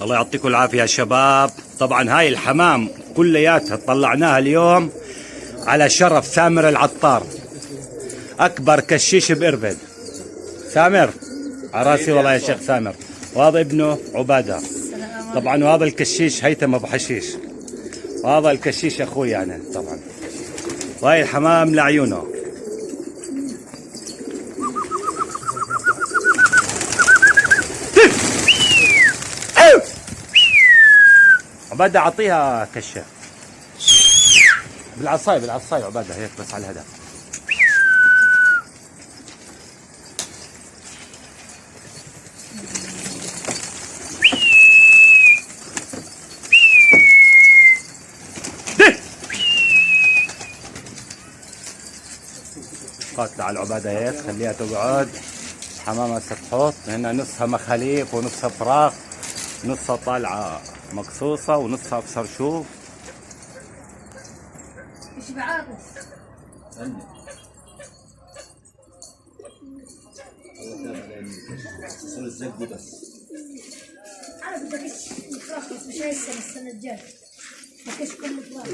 الله يعطيكم العافية يا شباب. طبعا هاي الحمام كلياتها طلعناها اليوم على شرف سامر العطار، أكبر كشيش بإربد. سامر على راسي والله يا شيخ سامر. وهذا ابنه عبادة طبعا، وهذا الكشيش هيثم أبو حشيش، وهذا الكشيش أخوي يعني طبعا. وهاي الحمام لعيونه. عبادة أعطيها كشة بالعصاية، بالعصاية عبادة هيك بس على الهدف. قاتلة على العبادة هيك، خليها تقعد. حمامة ستحط هنا نصها مخاليف ونصها فراخ، نصها طالعة مقصوصة ونصها بسرشوف. مش بعاطس انا بدي اكش فراخ بس مش هاي السنة الجاية اكش كل فراخ.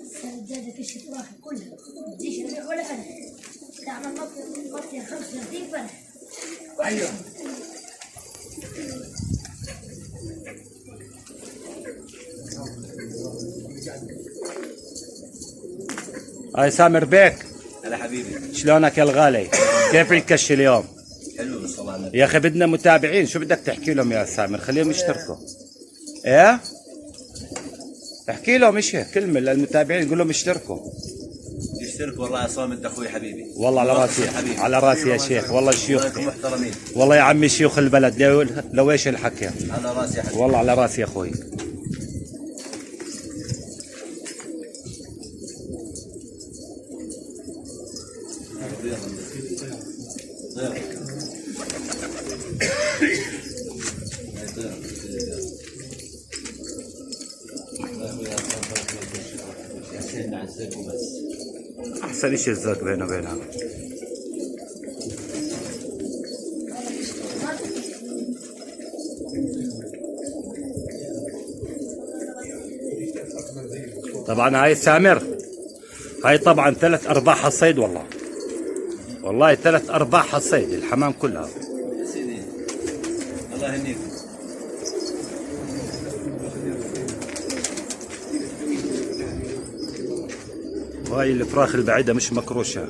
السنة الجاية اكش فراخ كلها ما تجيش ربيع ولا انا تعمل مطية 35 فرح. ايوه هاي سامر بيك. هلا حبيبي، شلونك يا الغالي؟ كيف الكش اليوم؟ حلو بالصلاة. يا اخي بدنا متابعين، شو بدك تحكي لهم يا سامر؟ خليهم يشتركوا. ايه؟ احكي لهم ايش كلمة للمتابعين، قول لهم اشتركوا. يشترك والله يا صام، انت اخوي حبيبي. والله على راسي يا حبيبي، على راسي يا شيخ، والله الشيوخ والله محترمين. والله يا عمي شيوخ البلد لو ايش الحكي. على راسي يا حبيبي. والله على راسي يا اخوي. احسن شيء الزق بينه وبينها. طبعا هاي سامر، هاي طبعا 3 أرباع الصيد. والله 3 أرباع الصيد الحمام كلها. يا سيدي الله يهنيك. وهاي الفراخ البعيدة مش مكروشة.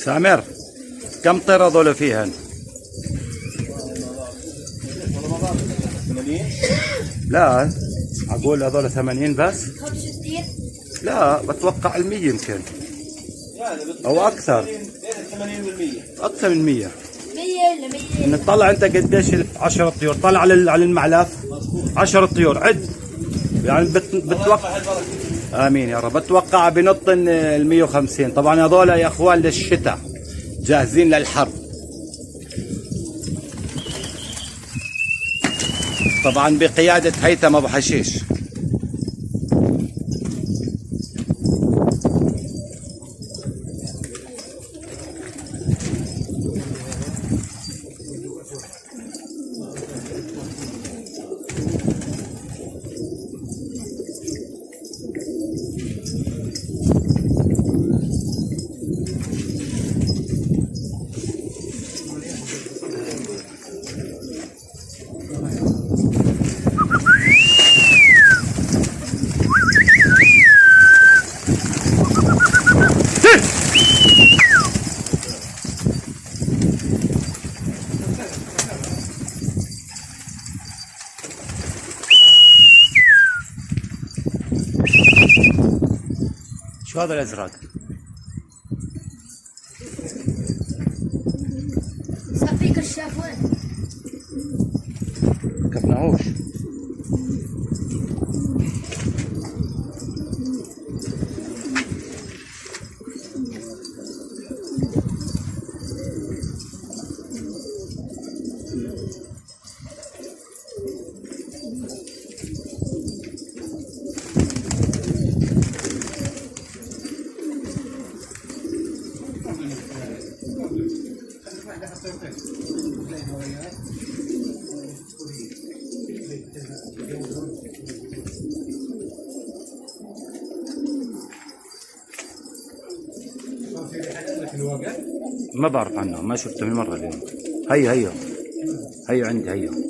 سامر كم طير هذول فيهن؟ 80 لا اقول هذول 80 بس؟ 65 لا بتوقع ال 100 يمكن يعني او اكثر 80% اكثر من 100. 100 ل 100. نطلع انت قديش 10 طيور طلع على المعلف 10 طيور عد يعني بتوقع. امين يا رب. بتوقع بنط ال 150. طبعا هذول يا اخوان للشتاء جاهزين للحرب. طبعا بقيادة هيثم ابو حشيش. شو هذا الازرق؟ صفي كشاف وين؟ كفناهوش. ما بعرف عنه ما شفته من مرة اليوم. هيا عندي هيا